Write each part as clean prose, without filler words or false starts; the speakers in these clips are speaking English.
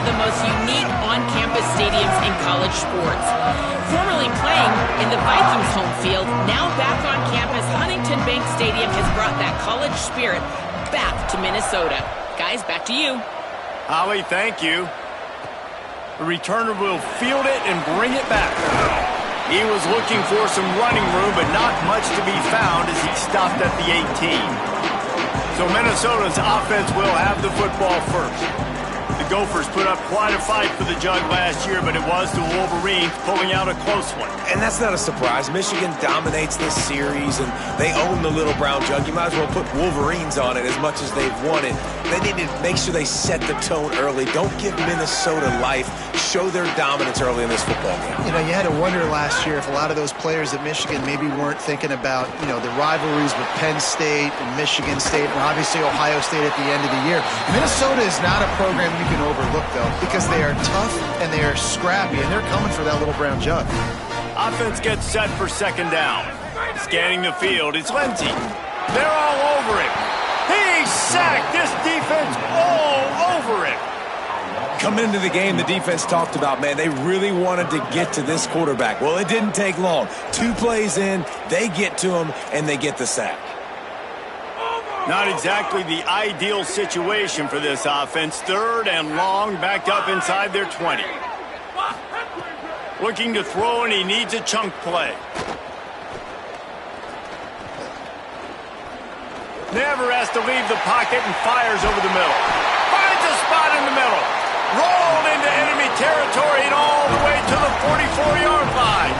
the most unique on-campus stadiums in college sports. Formerly playing in the Vikings home field, now back on campus, Huntington Bank Stadium has brought that college spirit back to Minnesota. Guys, back to you. Holly, thank you. The returner will field it and bring it back. He was looking for some running room, but not much to be found as he stopped at the 18. So Minnesota's offense will have the football first. The Gophers put up quite a fight for the jug last year, but it was the Wolverines pulling out a close one. And that's not a surprise. Michigan dominates this series, and they own the little brown jug. You might as well put Wolverines on it as much as they've won it. They need to make sure they set the tone early. Don't give Minnesota life. Show their dominance early in this football game. You know, you had to wonder last year if a lot of those players at Michigan maybe weren't thinking about, you know, the rivalries with Penn State and Michigan State and obviously Ohio State at the end of the year. Minnesota is not a program you can overlook, though, because they are tough and they are scrappy, and they're coming for that little brown jug. Offense gets set for second down. Scanning the field, it's Lindsey. They're all over him. He's sacked. This defense all over him. Coming into the game, the defense talked about, man, they really wanted to get to this quarterback. Well, it didn't take long. 2 plays in, they get to him, and they get the sack. Not exactly the ideal situation for this offense. 3rd and long, backed up inside their 20. Looking to throw, and he needs a chunk play. Never has to leave the pocket and fires over the middle. Finds a spot in the middle. Rolled into enemy territory and all the way to the 44-yard line.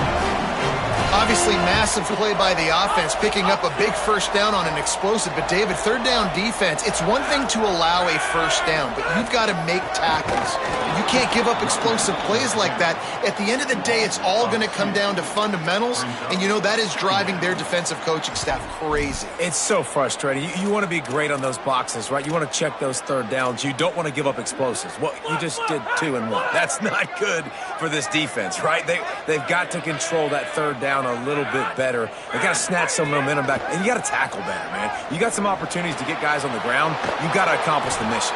Obviously, massive play by the offense, picking up a big first down on an explosive. But, David, 3rd down defense, it's one thing to allow a first down, but you've got to make tackles. You can't give up explosive plays like that. At the end of the day, it's all going to come down to fundamentals, and, you know, that is driving their defensive coaching staff crazy. It's so frustrating. You want to be great on those boxes, right? You want to check those 3rd downs. You don't want to give up explosives. Well, you just did 2 and 1. That's not good for this defense, right? They've got to control that 3rd down a little bit better. They got to snatch some momentum back, and you got to tackle better, man. You got some opportunities to get guys on the ground. You got to accomplish the mission.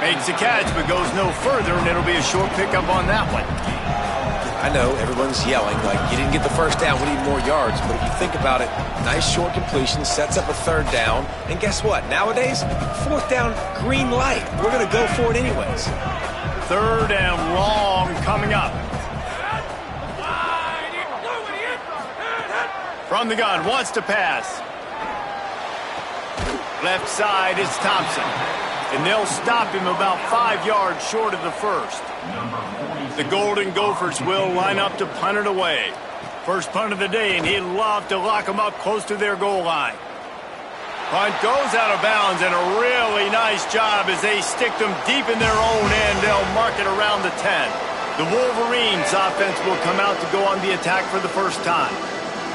Makes the catch, but goes no further, and it'll be a short pickup on that one. I know everyone's yelling like you didn't get the first down, we need more yards. But if you think about it, nice short completion sets up a 3rd down, and guess what? Nowadays, 4th down, green light. We're going to go for it anyways. 3rd and long coming up. From the gun, wants to pass. Left side is Thompson. And they'll stop him about 5 yards short of the first. The Golden Gophers will line up to punt it away. First punt of the day, and he'd love to lock them up close to their goal line. Punt goes out of bounds, and a really nice job as they stick them deep in their own end. They'll mark it around the 10. The Wolverines offense will come out to go on the attack for the first time.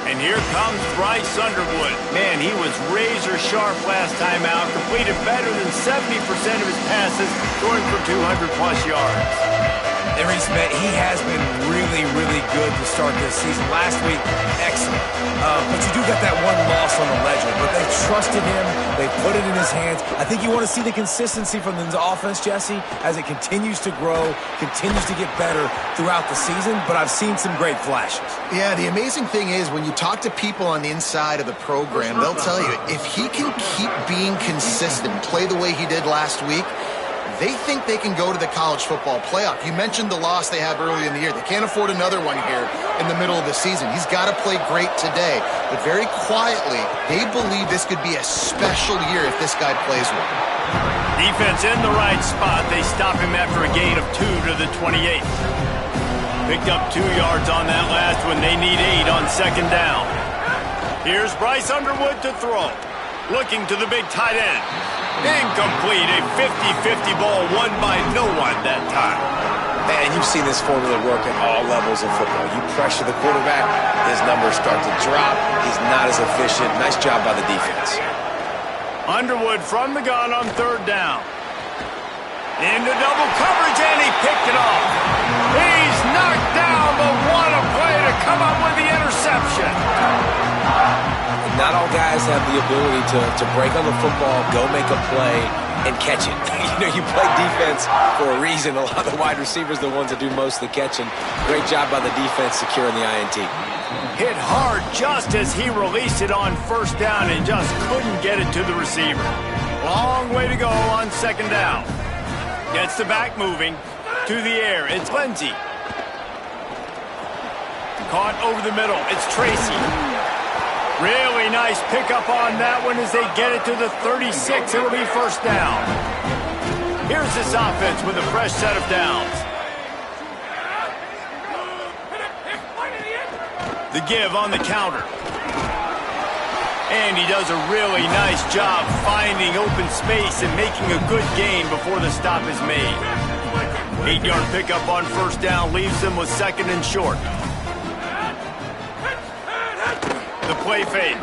And here comes Bryce Underwood. Man, he was razor sharp last time out. Completed better than 70% of his passes, throwing for 200-plus yards. And Reese, man, he has been really, really good to start this season. Last week, excellent. But you do get that one loss on the ledger. But they trusted him. They put it in his hands. I think you want to see the consistency from the offense, Jesse, as it continues to grow, continues to get better throughout the season. But I've seen some great flashes. Yeah, the amazing thing is when you talk to people on the inside of the program, they'll tell you if he can keep being consistent, play the way he did last week, they think they can go to the college football playoff. You mentioned the loss they have early in the year. They can't afford another one here in the middle of the season. He's got to play great today. But very quietly, they believe this could be a special year if this guy plays well. Defense in the right spot. They stop him after a gain of 2 to the 28. Picked up 2 yards on that last one. They need 8 on second down. Here's Bryce Underwood to throw. Looking to the big tight end. Incomplete. A 50-50 ball won by no one that time. Man, you've seen this formula work at all levels of football. You pressure the quarterback, his numbers start to drop. He's not as efficient. Nice job by the defense. Underwood from the gun on 3rd down. Into double coverage, and he picked it off. He's knocked down, but what a play to come up with the interception. Not all guys have the ability to break on the football, go make a play, and catch it. You play defense for a reason. A lot of the wide receivers are the ones that do most of the catching. Great job by the defense securing the INT. Hit hard just as he released it on first down and just couldn't get it to the receiver. Long way to go on second down. Gets the back moving to the air. It's Lindsey. Caught over the middle. It's Tracy. Really nice pickup on that one as they get it to the 36. It'll be first down. Here's this offense with a fresh set of downs. The give on the counter. And he does a really nice job finding open space and making a good gain before the stop is made. 8-yard pickup on first down leaves them with second and short. The play fake.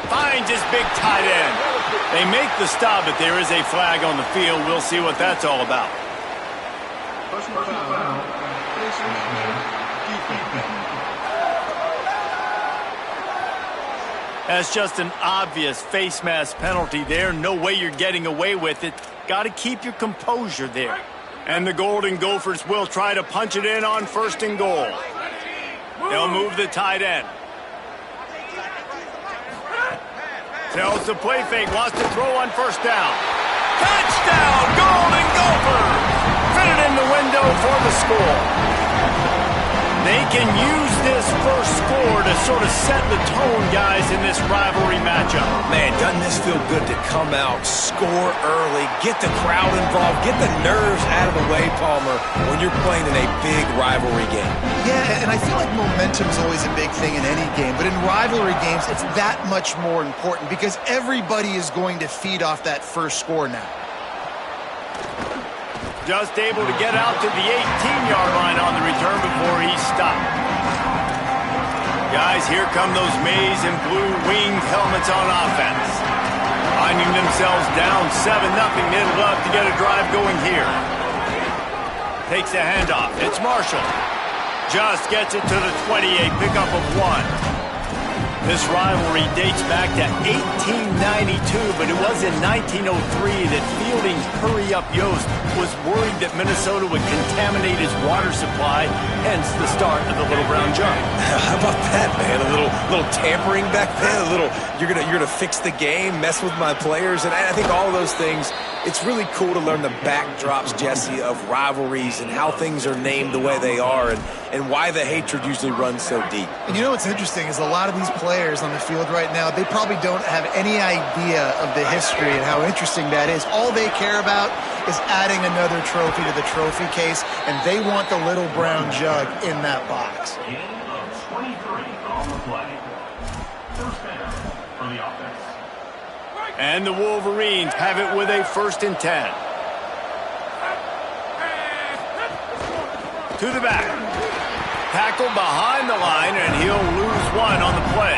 Finds his big tight end. They make the stop, but there is a flag on the field. We'll see what that's all about. That's just an obvious face mask penalty there. No way you're getting away with it. Got to keep your composure there. And the Golden Gophers will try to punch it in on first and goal. They'll move the tight end. Tells the play fake, wants to throw on first down. Touchdown, Golden Gophers! Fit it in the window for the score. They can use this first score to sort of set the tone, guys, in this rivalry matchup. Man, doesn't this feel good to come out, score early, get the crowd involved, get the nerves out of the way, Palmer, when you're playing in a big rivalry game. Yeah, and I feel like momentum's always a big thing in any game, but in rivalry games, it's that much more important because everybody is going to feed off that first score now. Just able to get out to the 18-yard line on the return before he stopped. Guys, here come those maize and blue winged helmets on offense. Finding themselves down 7-0. They'd love to get a drive going here. Takes the handoff. It's Marshall. Just gets it to the 28. Pickup of 1. This rivalry dates back to 1892, but it was in 1903 that fielding Hurry-Up Yost was worried that Minnesota would contaminate his water supply, hence the start of the Little Brown Jug. How about that, man? A little tampering back then, you're gonna fix the game, mess with my players, and I think all those things. It's really cool to learn the backdrops, Jesse, of rivalries and how things are named the way they are and why the hatred usually runs so deep. And you know what's interesting is a lot of these players on the field right now, they probably don't have any idea of the history and how interesting that is. All they care about is adding another trophy to the trophy case, and they want the Little Brown Jug in that box. 23 on the play. First down for the offense. And the Wolverines have it with a 1st and 10. To the back. Tackled behind the line, and he'll lose 1 on the play.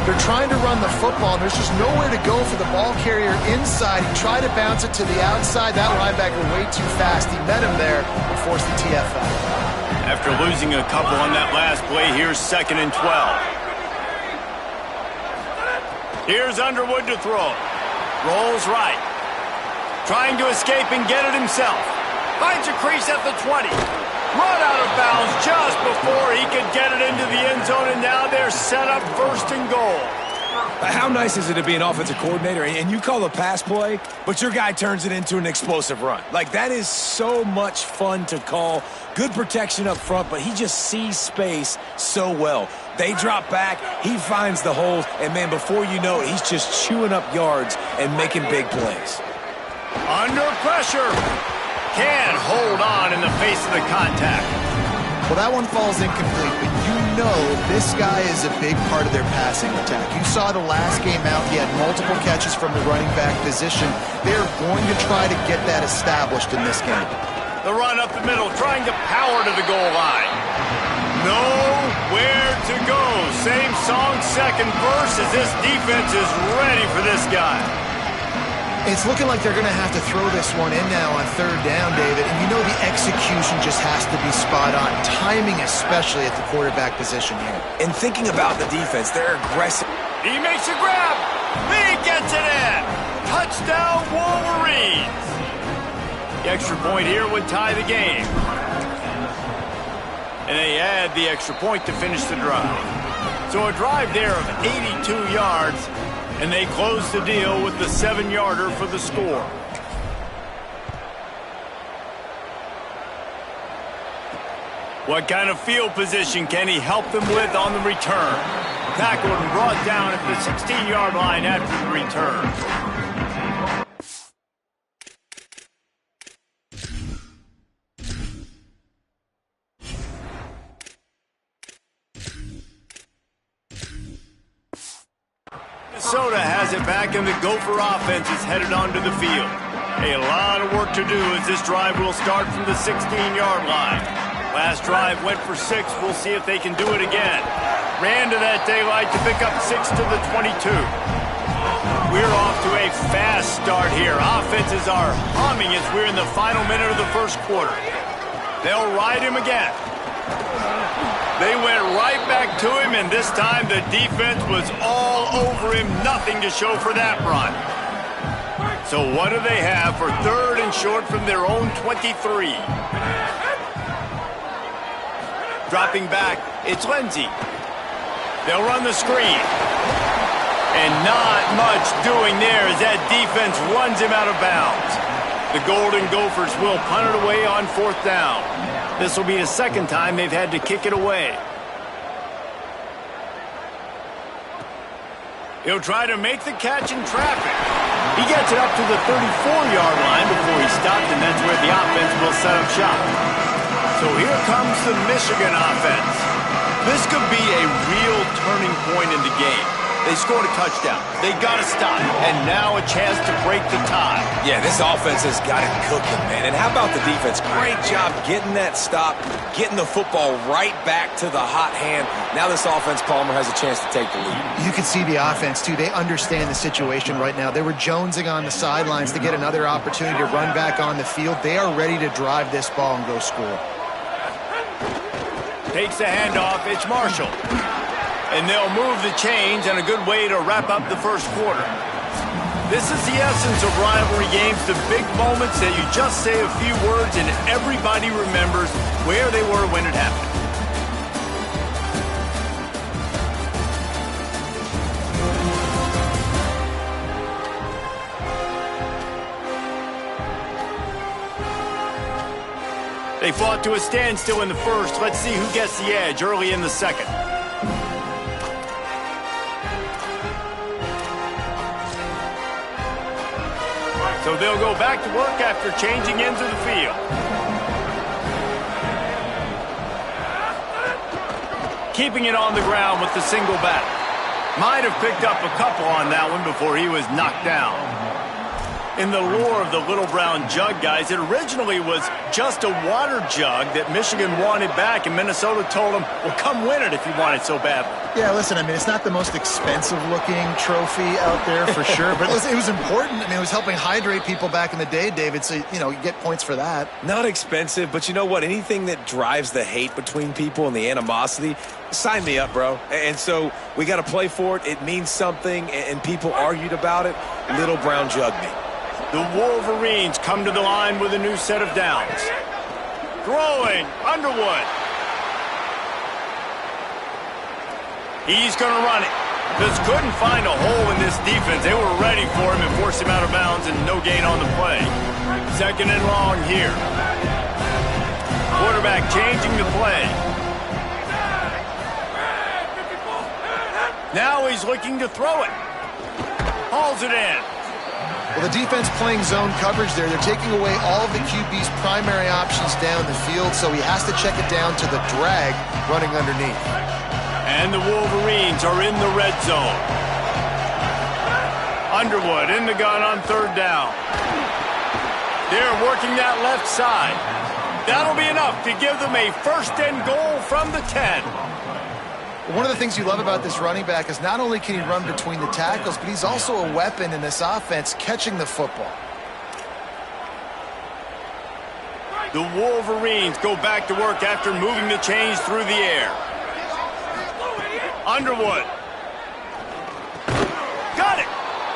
They're trying to run the football, and there's just nowhere to go for the ball carrier inside. He tried to bounce it to the outside. That linebacker way too fast. He met him there and forced the TFL. After losing a couple on that last play, here's 2nd and 12. Here's Underwood to throw. Rolls right. Trying to escape and get it himself. Finds a crease at the 20. Run out of bounds just before he could get it into the end zone, and now they're set up 1st and goal. How nice is it to be an offensive coordinator and you call a pass play, but your guy turns it into an explosive run? Like, that is so much fun to call. Good protection up front, but he just sees space so well. They drop back, he finds the holes, and man, before you know it, he's just chewing up yards and making big plays. Under pressure. Can't hold on in the face of the contact. Well, that one falls incomplete, but you know this guy is a big part of their passing attack. You saw the last game out, he had multiple catches from the running back position. They're going to try to get that established in this game. The run up the middle, trying to power to the goal line. Nowhere to go. Same song, second verse, as this defense is ready for this guy. It's looking like they're going to have to throw this one in now on 3rd down, David. And you know the execution just has to be spot on. Timing especially at the quarterback position here. And thinking about the defense, they're aggressive. He makes a grab. He gets it in. Touchdown, Wolverines. The extra point here would tie the game. And they add the extra point to finish the drive. So a drive there of 82 yards, and they close the deal with the 7-yarder for the score. What kind of field position can he help them with on the return? Tackled and brought down at the 16-yard line after the return. Minnesota has it back, and the Gopher offense is headed onto the field. A lot of work to do as this drive will start from the 16-yard line. Last drive went for 6. We'll see if they can do it again. Ran to that daylight to pick up 6 to the 22. We're off to a fast start here. Offenses are humming as we're in the final minute of the first quarter. They'll ride him again. They went right back to him, and this time the defense was all over him. Nothing to show for that run. So what do they have for 3rd and short from their own 23? Dropping back, it's Lindsey. They'll run the screen. And not much doing there as that defense runs him out of bounds. The Golden Gophers will punt it away on 4th down. This will be the 2nd time they've had to kick it away. He'll try to make the catch in traffic. He gets it up to the 34-yard line before he stopped, and that's where the offense will set up shop. So here comes the Michigan offense. This could be a real turning point in the game. They scored a touchdown. They got to stop. And now a chance to break the tie. Yeah, this offense has got it cooking, man. And how about the defense? Great job getting that stop, getting the football right back to the hot hand. Now this offense, Palmer, has a chance to take the lead. You can see the offense, too. They understand the situation right now. They were jonesing on the sidelines to get another opportunity to run back on the field. They are ready to drive this ball and go score. Takes the handoff. It's Marshall. And they'll move the chains, and a good way to wrap up the first quarter. This is the essence of rivalry games, the big moments that you just say a few words and everybody remembers where they were when it happened. They fought to a standstill in the first. Let's see who gets the edge early in the second. So they'll go back to work after changing ends of the field. Keeping it on the ground with the single back. Might have picked up a couple on that one before he was knocked down. In the lore of the little brown jug, guys, it originally was just a water jug that Michigan wanted back, and Minnesota told them, well, come win it if you want it so badly. Yeah, listen, I mean, it's not the most expensive-looking trophy out there for sure, but listen, it was important. I mean, it was helping hydrate people back in the day, David, so, you know, you get points for that. Not expensive, but you know what? Anything that drives the hate between people and the animosity, sign me up, bro. And so we got to play for it. It means something, and people argued about it. Little brown jug me. The Wolverines come to the line with a new set of downs. Throwing, Underwood. He's going to run it. Just couldn't find a hole in this defense. They were ready for him and forced him out of bounds, and no gain on the play. 2nd and long here. Quarterback changing the play. Now he's looking to throw it. Hauls it in. Well, the defense playing zone coverage there. They're taking away all of the QB's primary options down the field, so he has to check it down to the drag running underneath. And the Wolverines are in the red zone. Underwood in the gun on 3rd down. They're working that left side. That'll be enough to give them a 1st and goal from the 10. One of the things you love about this running back is not only can he run between the tackles, but he's also a weapon in this offense catching the football. The Wolverines go back to work after moving the chains through the air. Underwood. Got it.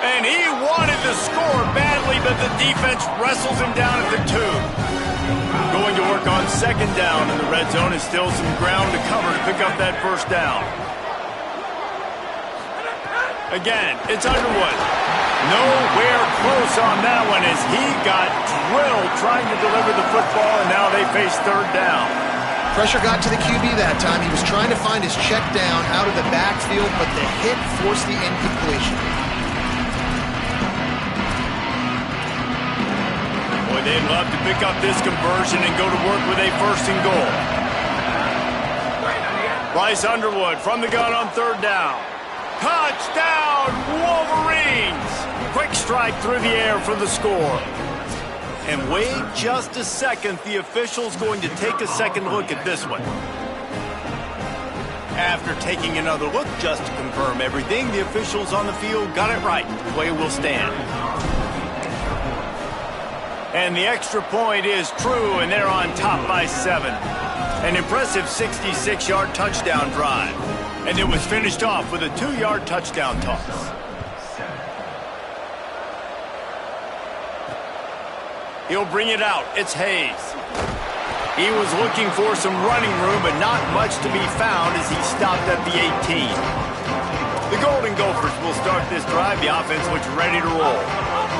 And he wanted to score badly, but the defense wrestles him down at the 2. Going to work on second down in the red zone is still some ground to cover to pick up that first down. Again, it's Underwood. Nowhere close on that one as he got drilled trying to deliver the football, and now they face third down. Pressure got to the QB that time. He was trying to find his check down out of the backfield, but the hit forced the incompletion. Boy, they'd love to pick up this conversion and go to work with a first and goal. Bryce Underwood from the gun on third down. Touchdown, Wolverines! Quick strike through the air for the score. And wait just a second, the official's going to take a second look at this one. After taking another look just to confirm everything, the officials on the field got it right. Play will stand. And the extra point is true, and they're on top by 7. An impressive 66-yard touchdown drive. And it was finished off with a 2-yard touchdown toss. He'll bring it out. It's Hayes. He was looking for some running room, but not much to be found as he stopped at the 18. The Golden Gophers will start this drive. The offense looks ready to roll.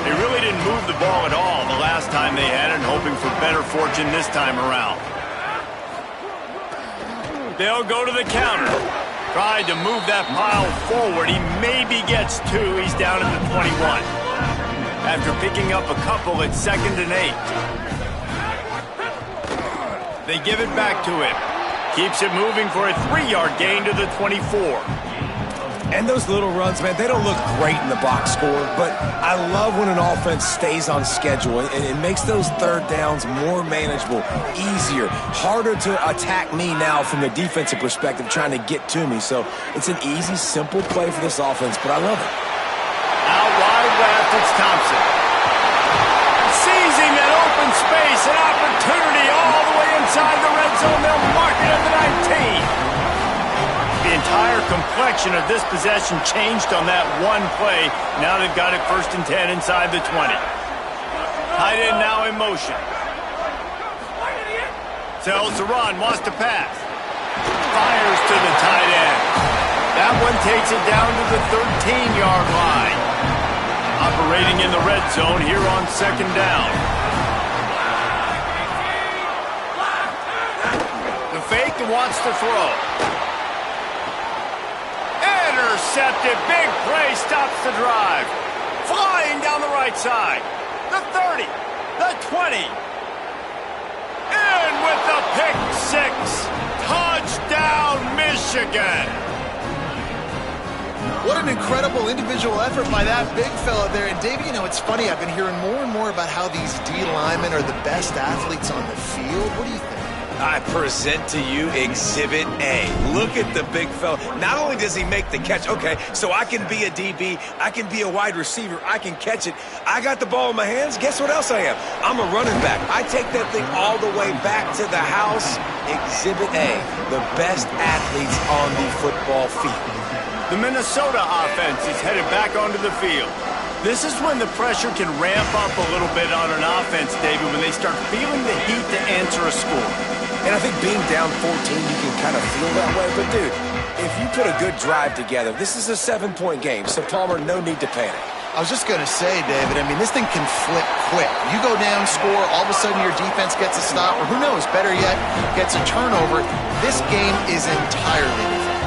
They really didn't move the ball at all the last time they had it, and hoping for better fortune this time around. They'll go to the counter. Tried to move that pile forward. He maybe gets 2. He's down at the 21. After picking up a couple at 2nd and 8. They give it back to him. Keeps it moving for a 3-yard gain to the 24. And those little runs, man, they don't look great in the box score, but I love when an offense stays on schedule, and it makes those third downs more manageable, easier, harder to attack me now from the defensive perspective trying to get to me. So it's an easy, simple play for this offense, but I love it. Out wide left, it's Thompson. Seizing that open space, an opportunity all the way inside the red zone. They'll mark it at the 19. The entire complexion of this possession changed on that one play. Now they've got it 1st and 10 inside the 20. Tight end now in motion. Sells the run, wants to pass. Fires to the tight end. That one takes it down to the 13-yard line. Operating in the red zone here on 2nd down. The fake wants to throw. Intercepted. Big play stops the drive. Flying down the right side. The 30. The 20. In with the pick 6. Touchdown, Michigan. What an incredible individual effort by that big fella there. And, Davey, you know, it's funny. I've been hearing more and more about how these D linemen are the best athletes on the field. What do you think? I present to you Exhibit A. Look at the big fella. Not only does he make the catch, okay, so I can be a DB, I can be a wide receiver, I can catch it. I got the ball in my hands. Guess what else I am? I'm a running back. I take that thing all the way back to the house. Exhibit A, the best athletes on the football field. The Minnesota offense is headed back onto the field. This is when the pressure can ramp up a little bit on an offense, David, when they start feeling the heat to answer a score. And I think being down 14, you can kind of feel that way. But, dude, if you put a good drive together, this is a 7-point game. So, Palmer, no need to panic. I was just going to say, David, I mean, this thing can flip quick. You go down, score, all of a sudden your defense gets a stop, or who knows, better yet, gets a turnover. This game is entirely different.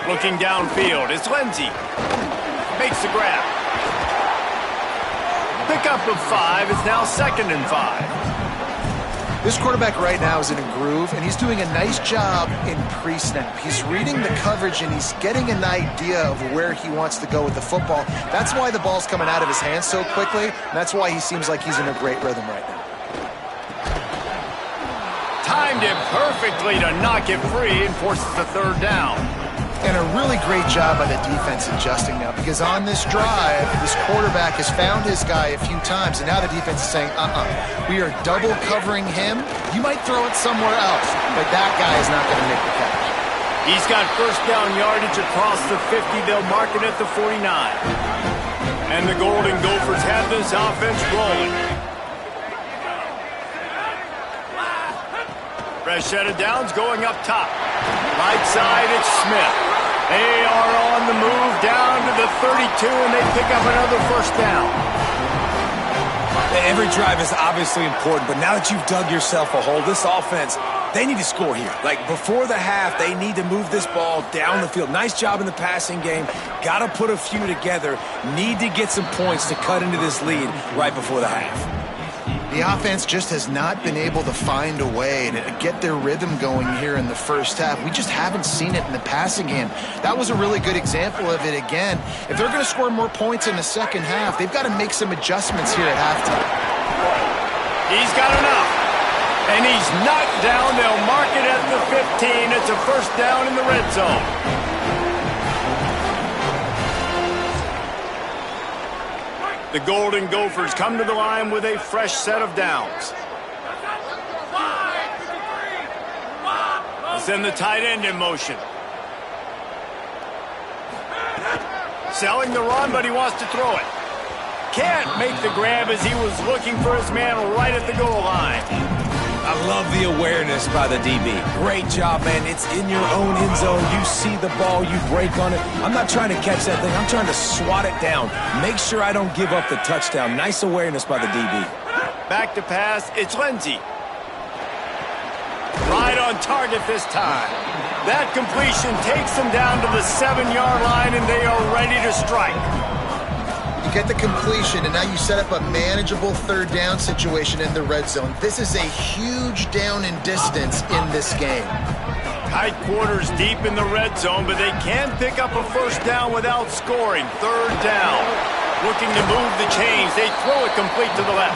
Looking downfield, it's Lindsey. Makes the grab. Pickup of 5 is now 2nd and 5. This quarterback right now is in a groove, and he's doing a nice job in pre-snap. He's reading the coverage, and he's getting an idea of where he wants to go with the football. That's why the ball's coming out of his hands so quickly, and that's why he seems like he's in a great rhythm right now. Timed it perfectly to knock it free and forces the 3rd down. And a really great job by the defense adjusting now, because on this drive, this quarterback has found his guy a few times, and now the defense is saying, we are double covering him. You might throw it somewhere else, but that guy is not going to make the catch. He's got first down yardage across the 50. They'll mark it at the 49. And the Golden Gophers have this offense rolling. Fresh set of downs going up top. Right side, it's Smith. They are on the move down to the 32, and they pick up another first down. Every drive is obviously important, but now that you've dug yourself a hole, this offense, they need to score here. Like, before the half, they need to move this ball down the field. Nice job in the passing game. Got to put a few together. Need to get some points to cut into this lead right before the half. The offense just has not been able to find a way to get their rhythm going here in the first half. We just haven't seen it in the passing game. That was a really good example of it again. If they're going to score more points in the second half, they've got to make some adjustments here at halftime. He's got enough. And he's knocked down. They'll mark it at the 15. It's a first down in the red zone. The Golden Gophers come to the line with a fresh set of downs. Send the tight end in motion. Selling the run, but he wants to throw it. Can't make the grab as he was looking for his man right at the goal line. I love the awareness by the DB. Great job, man. It's in your own end zone. You see the ball, you break on it. I'm not trying to catch that thing. I'm trying to swat it down. Make sure I don't give up the touchdown. Nice awareness by the DB. Back to pass. It's Lindsey. Right on target this time. That completion takes them down to the 7-yard line, and they are ready to strike. Get the completion, and now you set up a manageable third down situation in the red zone. This is a huge down in distance in this game. Tight quarters deep in the red zone, but they can pick up a first down without scoring. Third down. Looking to move the chains. They throw it complete to the left.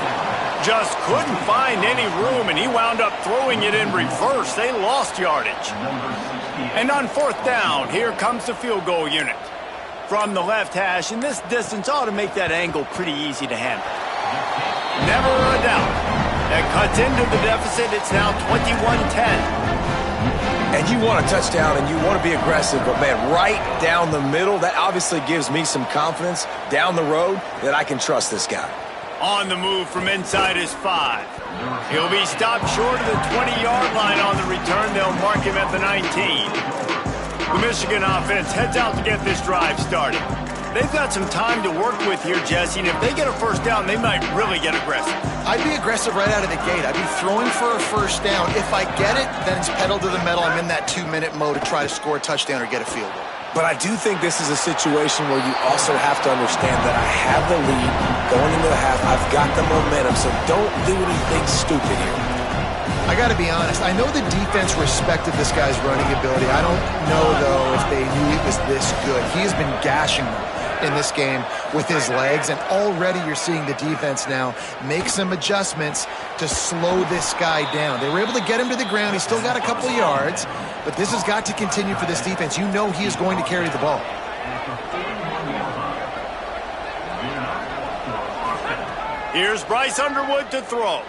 Just couldn't find any room, and he wound up throwing it in reverse. They lost yardage. And on fourth down, here comes the field goal unit. From the left hash, and this distance ought to make that angle pretty easy to handle. Never a doubt. That cuts into the deficit. It's now 21-10. And you want a touchdown, and you want to be aggressive, but, man, right down the middle, that obviously gives me some confidence down the road that I can trust this guy. On the move from inside his 5. He'll be stopped short of the 20-yard line on the return. They'll mark him at the 19. The Michigan offense heads out to get this drive started. They've got some time to work with here, Jesse, and if they get a first down, they might really get aggressive. I'd be aggressive right out of the gate. I'd be throwing for a first down. If I get it, then it's pedal to the metal. I'm in that 2-minute mode to try to score a touchdown or get a field goal. But I do think this is a situation where you also have to understand that I have the lead going into the half. I've got the momentum, so don't do anything stupid here. I got to be honest. I know the defense respected this guy's running ability. I don't know, though, if they knew he was this good. He has been gashing them in this game with his legs, and already you're seeing the defense now make some adjustments to slow this guy down. They were able to get him to the ground. He's still got a couple yards, but this has got to continue for this defense. You know he is going to carry the ball. Here's Bryce Underwood to throw.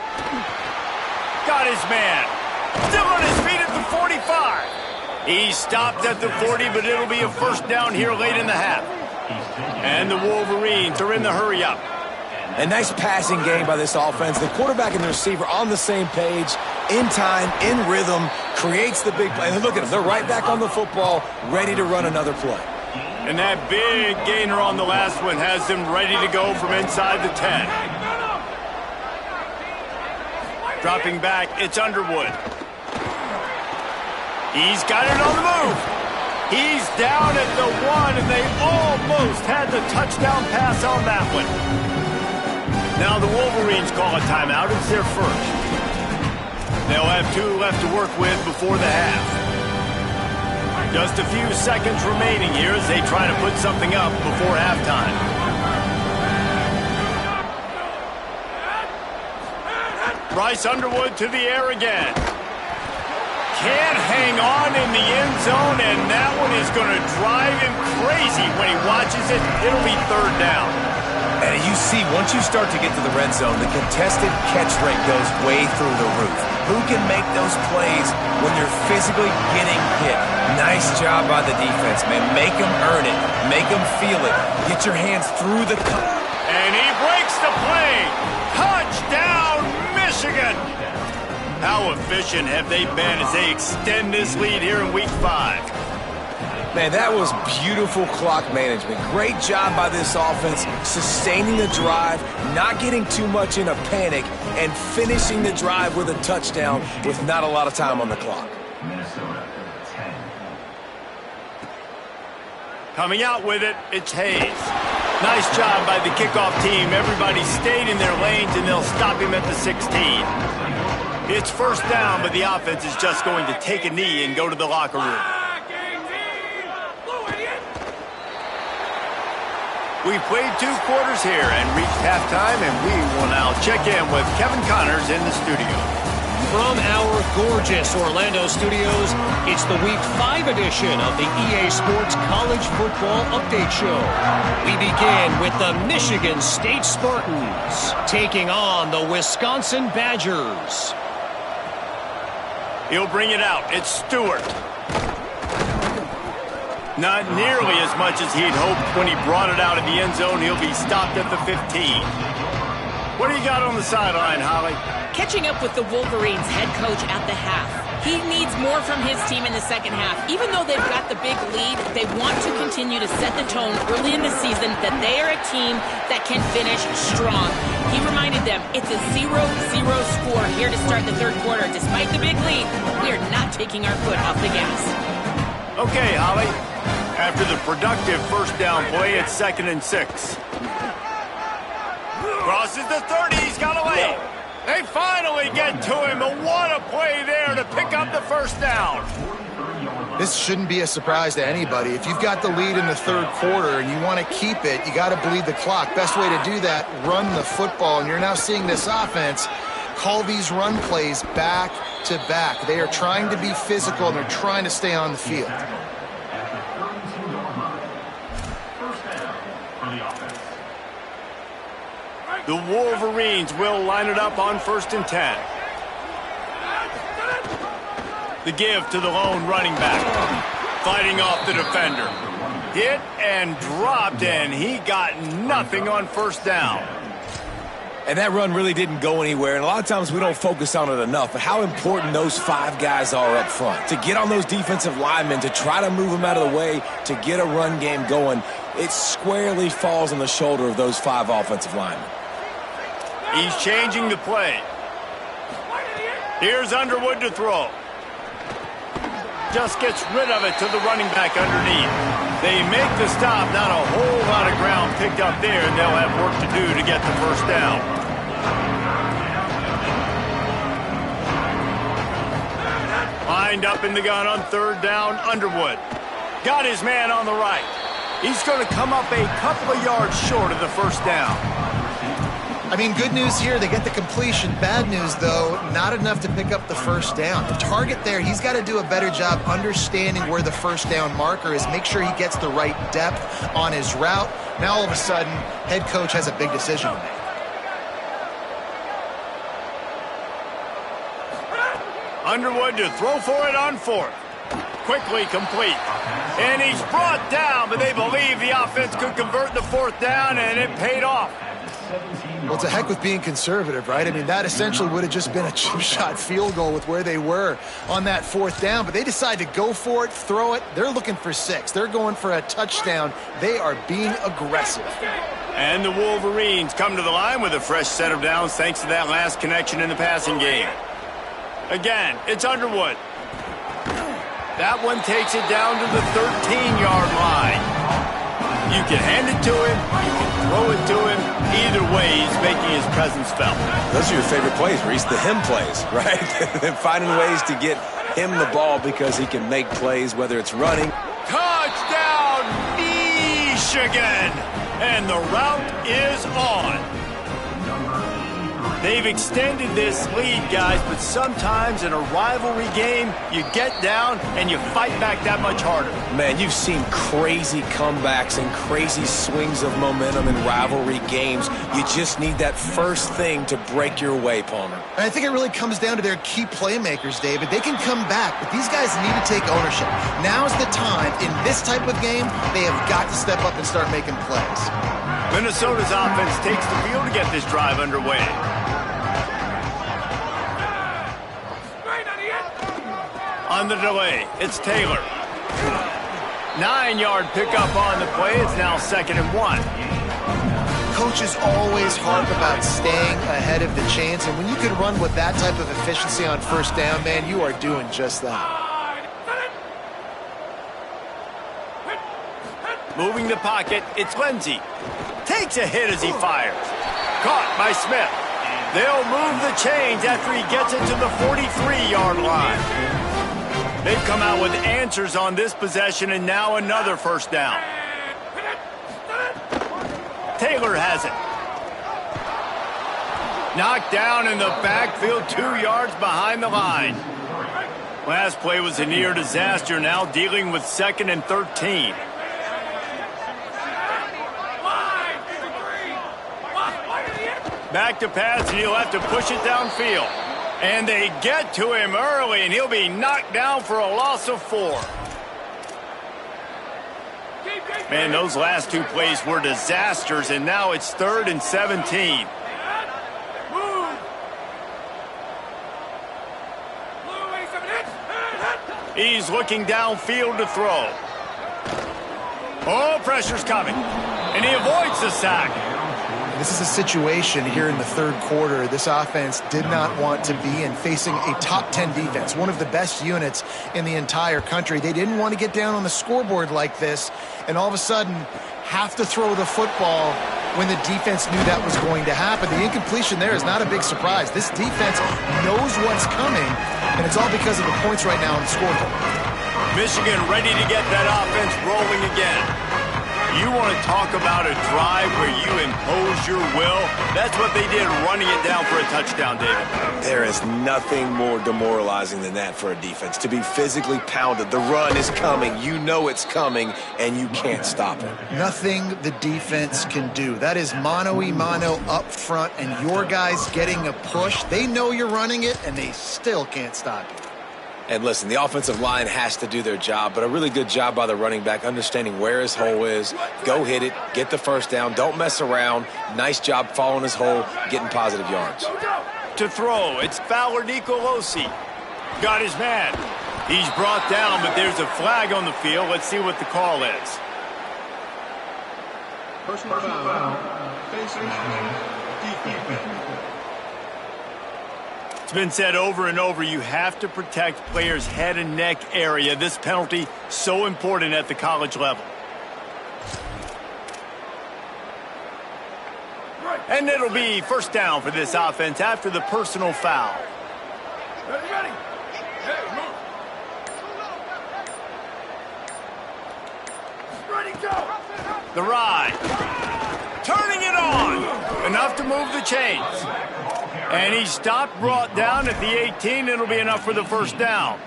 Got his man. Still on his feet at the 45. He stopped at the 40, but it'll be a first down here late in the half. And the Wolverines are in the hurry-up. A nice passing game by this offense. The quarterback and the receiver on the same page, in time, in rhythm, creates the big play. And look at them. They're right back on the football, ready to run another play. And that big gainer on the last one has them ready to go from inside the 10. Dropping back, it's Underwood. He's got it on the move. He's down at the 1, and they almost had the touchdown pass on that one. Now the Wolverines call a timeout. It's their first. They'll have 2 left to work with before the half. Just a few seconds remaining here as they try to put something up before halftime. Bryce Underwood to the air again. Can't hang on in the end zone, and that one is going to drive him crazy when he watches it. It'll be third down. And you see, once you start to get to the red zone, the contested catch rate goes way through the roof. Who can make those plays when you're physically getting hit? Nice job by the defense, man. Make them earn it. Make them feel it. Get your hands through the cup. And he breaks the play. Touchdown, Michigan. How efficient have they been as they extend this lead here in Week 5? Man, that was beautiful clock management. Great job by this offense, sustaining the drive, not getting too much in a panic, and finishing the drive with a touchdown with not a lot of time on the clock. Minnesota, 10. Coming out with it, it's Hayes. Nice job by the kickoff team. Everybody stayed in their lanes, and they'll stop him at the 16. It's first down, but the offense is just going to take a knee and go to the locker room. We've played 2 quarters here and reached halftime, and we will now check in with Kevin Connors in the studio. From our gorgeous Orlando studios, it's the Week 5 edition of the EA Sports College Football Update Show. We begin with the Michigan State Spartans taking on the Wisconsin Badgers. He'll bring it out. It's Stewart. Not nearly as much as he'd hoped when he brought it out of the end zone. He'll be stopped at the 15. What do you got on the sideline, Holly? Catching up with the Wolverines head coach at the half. He needs more from his team in the second half. Even though they've got the big lead, they want to continue to set the tone early in the season that they are a team that can finish strong. He reminded them it's a 0-0 score here to start the third quarter. Despite the big lead, we are not taking our foot off the gas. Okay, Holly. After the productive first down play, it's 2nd and 6. Crosses the 30. He's got away. They finally get to him. And what a play there to pick up the first down. This shouldn't be a surprise to anybody. If you've got the lead in the third quarter and you want to keep it, you got to bleed the clock. Best way to do that, run the football. And you're now seeing this offense call these run plays back to back. They are trying to be physical, and they're trying to stay on the field. The Wolverines will line it up on 1st and 10. The give to the lone running back. Fighting off the defender. Hit and dropped, and he got nothing on first down. And that run really didn't go anywhere, and a lot of times we don't focus on it enough, but how important those 5 guys are up front. To get on those defensive linemen, to try to move them out of the way, to get a run game going, it squarely falls on the shoulder of those 5 offensive linemen. He's changing the play. Here's Underwood to throw. Just gets rid of it to the running back underneath. They make the stop. Not a whole lot of ground picked up there, and they'll have work to do to get the first down. Lined up in the gun on 3rd down, Underwood. Got his man on the right. He's going to come up a couple of yards short of the first down. I mean, good news here, they get the completion. Bad news, though, not enough to pick up the first down. The target there, he's got to do a better job understanding where the first down marker is, make sure he gets the right depth on his route. Now, all of a sudden, head coach has a big decision to make. Underwood to throw for it on 4th. Quickly complete. And he's brought down, but they believe the offense could convert the 4th down, and it paid off. Well, it's a heck with being conservative, right? I mean, that essentially would have just been a chip shot field goal with where they were on that 4th down, but they decide to go for it, throw it. They're looking for 6. They're going for a touchdown. They are being aggressive. And the Wolverines come to the line with a fresh set of downs thanks to that last connection in the passing game. Again, it's Underwood. That one takes it down to the 13-yard line. You can hand it to him, you can throw it to him. Either way, he's making his presence felt. Those are your favorite plays, Reese, the him plays, right? Finding ways to get him the ball because he can make plays, whether it's running. Touchdown, Michigan! And the route is on. They've extended this lead, guys, but sometimes in a rivalry game, you get down and you fight back that much harder. Man, you've seen crazy comebacks and crazy swings of momentum in rivalry games. You just need that first thing to break your way, Palmer. And I think it really comes down to their key playmakers, David. They can come back, but these guys need to take ownership. Now's the time. In this type of game, they have got to step up and start making plays. Minnesota's offense takes the field to get this drive underway. On the delay, it's Taylor. 9-yard pickup on the play. It's now 2nd and 1. Coaches always harp about staying ahead of the chains, and when you can run with that type of efficiency on first down, man, you are doing just that. Moving the pocket, it's Lindsey. Takes a hit as he fires. Caught by Smith. They'll move the chains after he gets it to the 43-yard line. They've come out with answers on this possession, and now another first down. Taylor has it. Knocked down in the backfield, 2 yards behind the line. Last play was a near disaster, now dealing with 2nd and 13. Back to pass, and he'll have to push it downfield. And they get to him early, and he'll be knocked down for a loss of 4. Man, those last 2 plays were disasters, and now it's 3rd and 17. He's looking downfield to throw. Oh, pressure's coming, and he avoids the sack. This is a situation here in the third quarter this offense did not want to be in, facing a top 10 defense, one of the best units in the entire country. They didn't want to get down on the scoreboard like this and all of a sudden have to throw the football when the defense knew that was going to happen. The incompletion there is not a big surprise. This defense knows what's coming, and it's all because of the points right now on the scoreboard. Michigan ready to get that offense rolling again. You want to talk about a drive where you impose your will? That's what they did, running it down for a touchdown, David. There is nothing more demoralizing than that for a defense. To be physically pounded, the run is coming, you know it's coming, and you can't stop it. Nothing the defense can do. That is mano-a-mano up front, and your guys getting a push. They know you're running it, and they still can't stop you. And listen, the offensive line has to do their job, but a really good job by the running back understanding where his hole is. Go hit it, get the first down, don't mess around. Nice job following his hole, getting positive yards. To throw, it's Fowler Nicolosi. Got his man. He's brought down, but there's a flag on the field. Let's see what the call is. Personal foul. Facing defense. It's been said over and over, you have to protect players' head and neck area. This penalty, so important at the college level. And it'll be first down for this offense after the personal foul. Ready. Hey, move. Ready, go. The ride. Turning it on. Enough to move the chains. And he stopped, brought down at the 18. It'll be enough for the first down.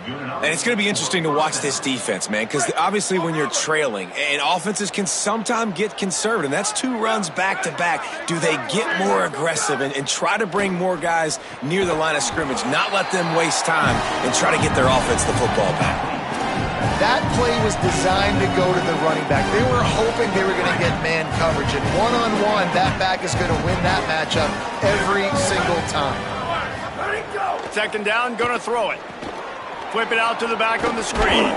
And it's going to be interesting to watch this defense, man, because obviously when you're trailing, and offenses can sometimes get conservative. That's 2 runs back-to-back. Do they get more aggressive and try to bring more guys near the line of scrimmage, not let them waste time, and try to get their offense the football back? That play was designed to go to the running back. They were hoping they were going to get man coverage, and one-on-one, that back is going to win that matchup every single time. Second down, going to throw it. Flip it out to the back on the screen.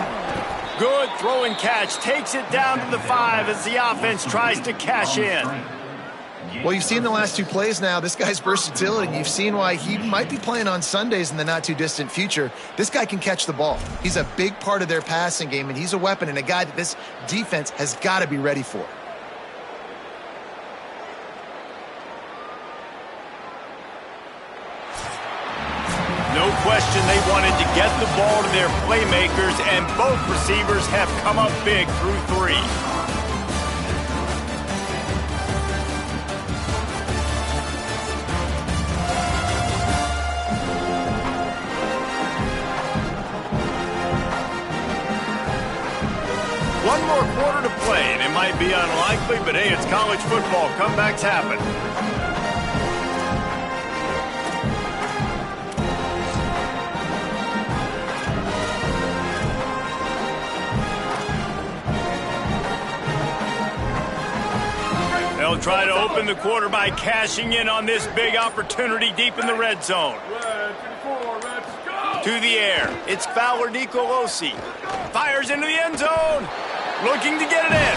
Good throw and catch. Takes it down to the 5 as the offense tries to cash in. Well, you've seen the last 2 plays now, this guy's versatility, and you've seen why he might be playing on Sundays in the not-too-distant future. This guy can catch the ball. He's a big part of their passing game, and he's a weapon and a guy that this defense has got to be ready for. No question they wanted to get the ball to their playmakers, and both receivers have come up big through 3. quarter to play, and it might be unlikely, but hey, it's college football. Comebacks happen. They'll try to open the quarter by cashing in on this big opportunity deep in the red zone. To the air. It's Fowler Nicolosi. Fires into the end zone. Looking to get it in.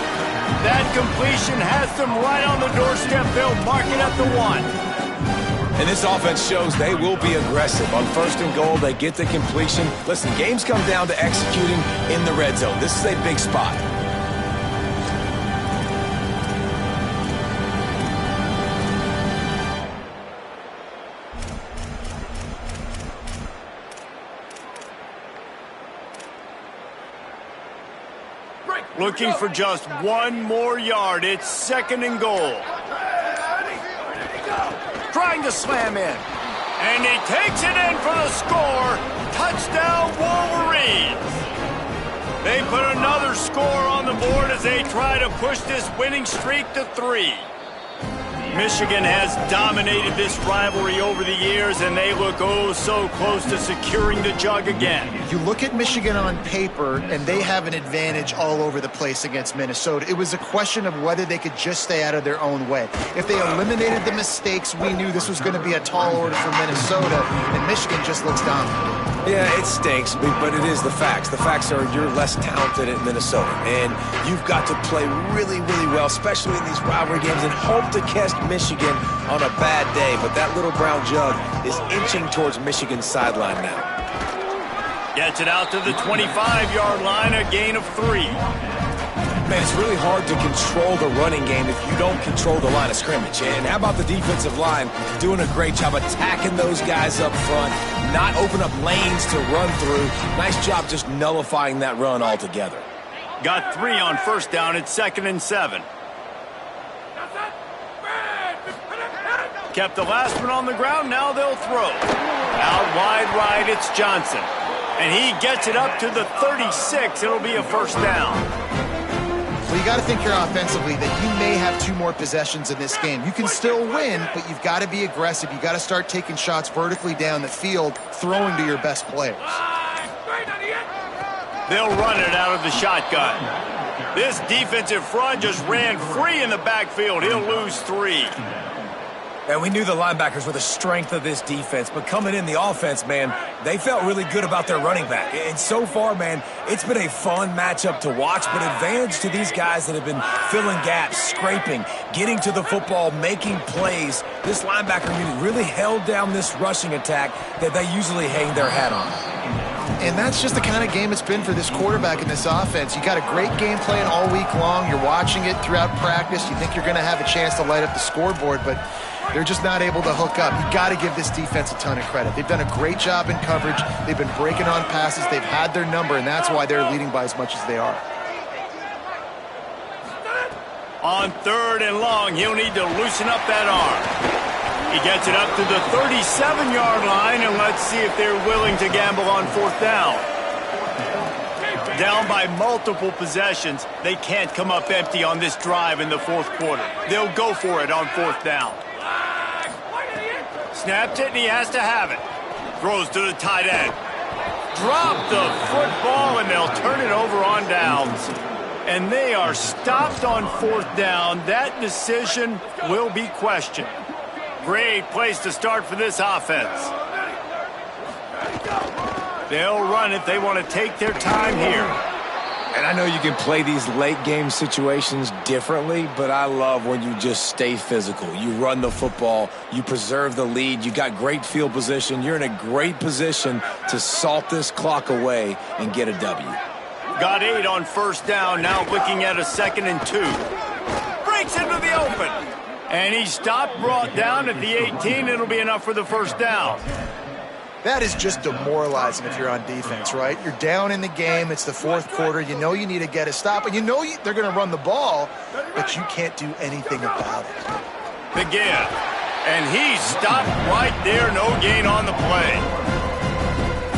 That completion has them right on the doorstep. They'll mark it at the 1. And this offense shows they will be aggressive. On 1st and goal, they get the completion. Listen, games come down to executing in the red zone. This is a big spot. Looking for just 1 more yard. It's 2nd and goal. Trying to slam in. And he takes it in for the score. Touchdown, Wolverines. They put another score on the board as they try to push this winning streak to 3. Michigan has dominated this rivalry over the years, and they look oh so close to securing the jug again. You look at Michigan on paper, and they have an advantage all over the place against Minnesota. It was a question of whether they could just stay out of their own way. If they eliminated the mistakes, we knew this was going to be a tall order for Minnesota, and Michigan just looks dominant. Yeah, it stinks, but it is the facts. The facts are you're less talented at Minnesota, and you've got to play really, really well, especially in these rivalry games, and hope to catch Michigan on a bad day. But that little brown jug is inching towards Michigan's sideline now. Gets it out to the 25-yard line, a gain of 3. Man, it's really hard to control the running game if you don't control the line of scrimmage. And how about the defensive line doing a great job attacking those guys up front, not open up lanes to run through. Nice job just nullifying that run altogether. Got 3 on 1st down. It's 2nd and 7. Kept the last one on the ground. Now they'll throw. Out wide right, it's Johnson. And he gets it up to the 36. It'll be a 1st down. Well, you got to think here offensively that you may have 2 more possessions in this game. You can still win, but you've got to be aggressive. You've got to start taking shots vertically down the field, throwing to your best players. They'll run it out of the shotgun. This defensive front just ran free in the backfield. He'll lose 3. And we knew the linebackers were the strength of this defense, but coming in the offense, man, they felt really good about their running back. And so far, man, it's been a fun matchup to watch, but advantage to these guys that have been filling gaps, scraping, getting to the football, making plays. This linebacker unit really held down this rushing attack that they usually hang their hat on. And that's just the kind of game it's been for this quarterback in this offense. You got a great game plan all week long. You're watching it throughout practice. You think you're going to have a chance to light up the scoreboard, but they're just not able to hook up. You got to give this defense a ton of credit. They've done a great job in coverage. They've been breaking on passes. They've had their number, and that's why they're leading by as much as they are. On 3rd and long, he'll need to loosen up that arm. He gets it up to the 37-yard line, and let's see if they're willing to gamble on 4th down. Down by multiple possessions, they can't come up empty on this drive in the 4th quarter. They'll go for it on 4th down. Snaps it, and he has to have it. Throws to the tight end. Drop the football, and they'll turn it over on downs. And they are stopped on 4th down. That decision will be questioned. Great place to start for this offense. They'll run it. They want to take their time here. And I know you can play these late game situations differently, but I love when you just stay physical. You run the football, you preserve the lead, you got great field position. You're in a great position to salt this clock away and get a W. Got 8 on 1st down, now looking at a 2nd and 2. Breaks into the open. And he stopped, brought down at the 18. It'll be enough for the 1st down. That is just demoralizing if you're on defense, right? You're down in the game. It's the 4th quarter. You know you need to get a stop, and you know they're going to run the ball, but you can't do anything about it. The give. And he stopped right there. No gain on the play.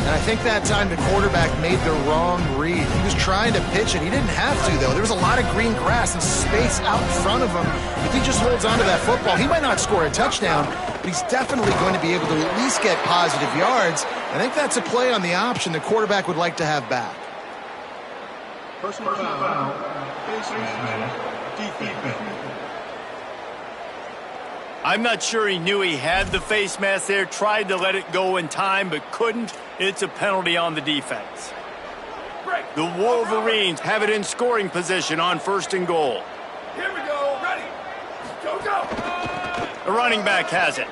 And I think that time the quarterback made the wrong read. He was trying to pitch it. He didn't have to, though. There was a lot of green grass and space out in front of him. If he just holds on to that football, he might not score a touchdown, but he's definitely going to be able to at least get positive yards. I think that's a play on the option the quarterback would like to have back. Personal foul. Defense. I'm not sure he knew he had the face mask there, tried to let it go in time, but couldn't. It's a penalty on the defense. The Wolverines have it in scoring position on 1st and goal. Here we go. Ready. Go, go. The running back has it.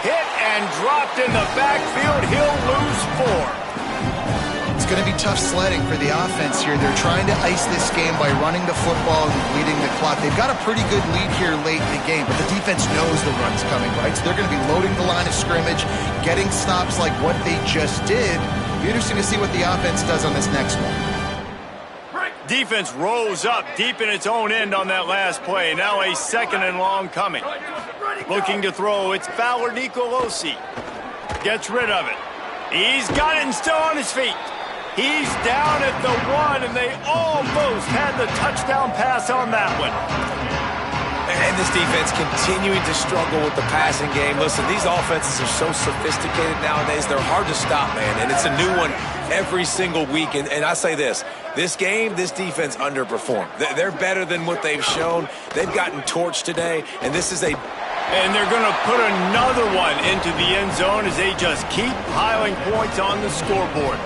Hit and dropped in the backfield. He'll lose 4. It's going to be tough sledding for the offense here. They're trying to ice this game by running the football and bleeding the clock. They've got a pretty good lead here late in the game, but the defense knows the run's coming, right? So they're going to be loading the line of scrimmage, getting stops like what they just did. It'll be interesting to see what the offense does on this next one. Defense rose up deep in its own end on that last play. Now a 2nd and long coming. Looking to throw, it's Fowler Nicolosi. Gets rid of it. He's got it and still on his feet. He's down at the 1, and they almost had the touchdown pass on that one. And this defense continuing to struggle with the passing game. Listen, these offenses are so sophisticated nowadays. They're hard to stop, man, and it's a new one every single week. And I say this game, this defense underperformed. They're better than what they've shown. They've gotten torched today, and this is a... And they're going to put another one into the end zone as they just keep piling points on the scoreboard.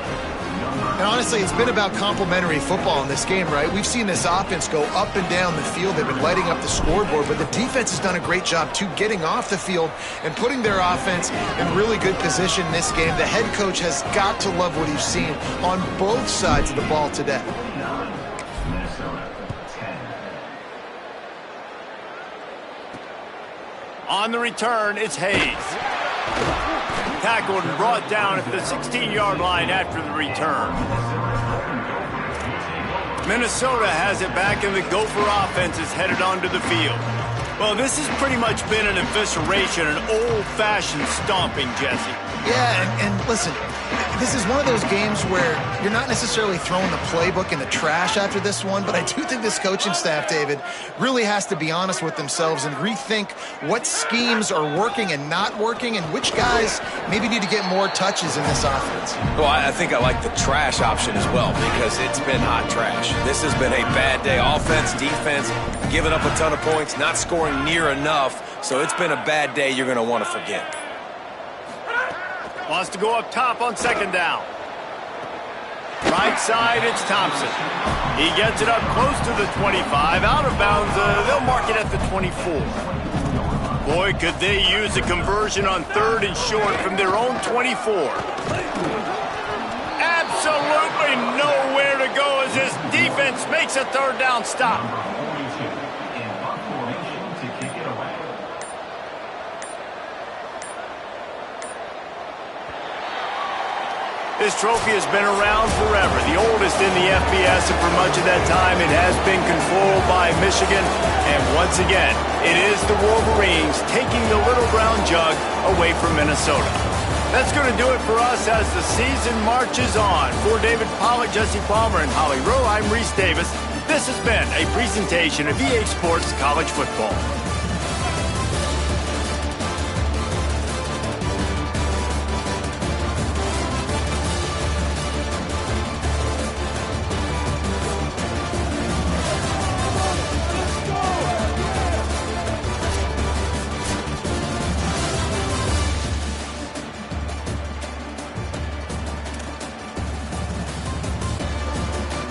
And honestly, it's been about complementary football in this game, right? We've seen this offense go up and down the field. They've been lighting up the scoreboard, but the defense has done a great job, too, getting off the field and putting their offense in really good position in this game. The head coach has got to love what he's seen on both sides of the ball today. On the return, it's Hayes. Tackled and brought down at the 16-yard line after the return. Minnesota has it back, and the Gopher offense is headed onto the field. Well, this has pretty much been an evisceration, an old-fashioned stomping, Jesse. Yeah, and listen, this is one of those games where you're not necessarily throwing the playbook in the trash after this one, but I do think this coaching staff, David, really has to be honest with themselves and rethink what schemes are working and not working and which guys maybe need to get more touches in this offense. Well, I think I like the trash option as well because it's been hot trash. This has been a bad day. Offense, defense, giving up a ton of points, not scoring near enough, so it's been a bad day you're going to want to forget. Wants to go up top on 2nd down. Right side, it's Thompson. He gets it up close to the 25. Out of bounds, they'll mark it at the 24. Boy, could they use a conversion on 3rd and short from their own 24. Absolutely nowhere to go as this defense makes a 3rd down stop. This trophy has been around forever, the oldest in the FBS, and for much of that time it has been controlled by Michigan. And once again, it is the Wolverines taking the little brown jug away from Minnesota. That's going to do it for us as the season marches on. For David Pollack, Jesse Palmer, and Holly Rowe, I'm Reese Davis. This has been a presentation of EA Sports College Football.